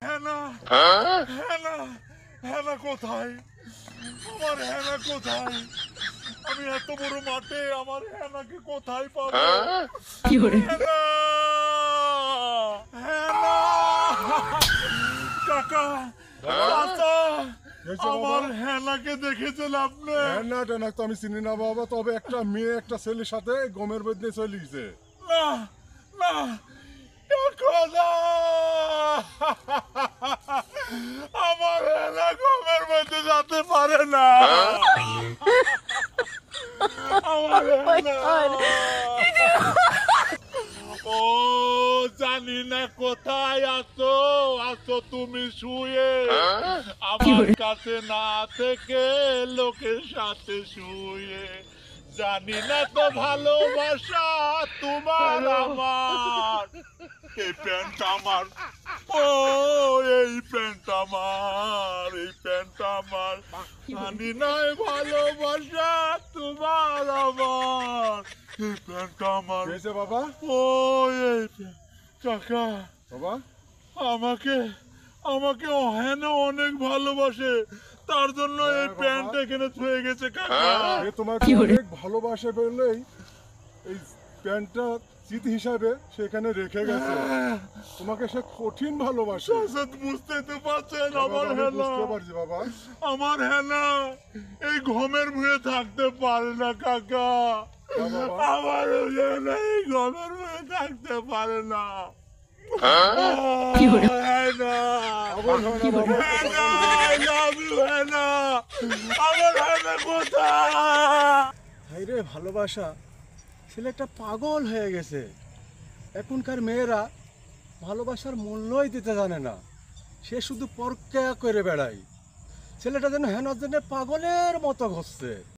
হেনা হেনা হেনা কোথায়? আমার হেনা কোথায়? আমি এত বড় মাঠে আমার হেনাকে কোথায় পাবো? হেনা হেনা কাকা চাচা আমার হেনাকে দেখেছেন আপনি? না টেনা তো আমি চিনি না বাবা, তবে একটা মেয়ে একটা ছেলের সাথে গমের মধ্যে চলে গেছে। না না খোদা আমার হেনা গমের মধ্যে যেতে পারে না। আমার হেনা ও জানি না কোথায় আছো আছো তুমি শুয়ে আমার কাছে না থেকে লোকের সাথে শুয়ে। জানি না তো ভালোবাসা তোমার আমার। এই প্যান্ট আমার, ও এই প্যান্ট আমার, এই প্যান্ট আমার। জানি না এই ভালোবাসা তোমার আমার। এই প্যান্ট আমার হয়েছে বাবা? ও এই কাকা বাবা আমাকে আমাকে হেন অনেক ভালোবাসে, তার জন্য এই বাবা। প্যান্ট এখানে থুয়ে গেছে কাকা। সে তোমাকে অনেক ভালোবাসে বললেই এই প্যান্টটা স্মৃতি হিসাবে সেখানে রেখে গেছে। তোমাকে সে কঠিন ভালোবাসে। শাসত বুঝতে তো পারছেন বাবা, আমার আমি হেনা, বুঝতে পারছি বাবা। আমার হেনা এই ঘমের মুখে থাকতে পারে না কাকা। বাবা। আমার হেনা এই ঘমের মুখে থাকতে পারে না। হেনা আবার হয় না বাবা। হেনা I love you হেনা। আমার হেনা কোথায়? হাইরে ভালোবাসা, ছেলেটা পাগল হয়ে গেছে। এখনকার মেয়েরা ভালোবাসার মূল্যই দিতে জানে না, সে শুধু পরক্রিয়া করে বেড়ায়। ছেলেটা যেন হেনার জন্য পাগলের মতো ঘুরছে।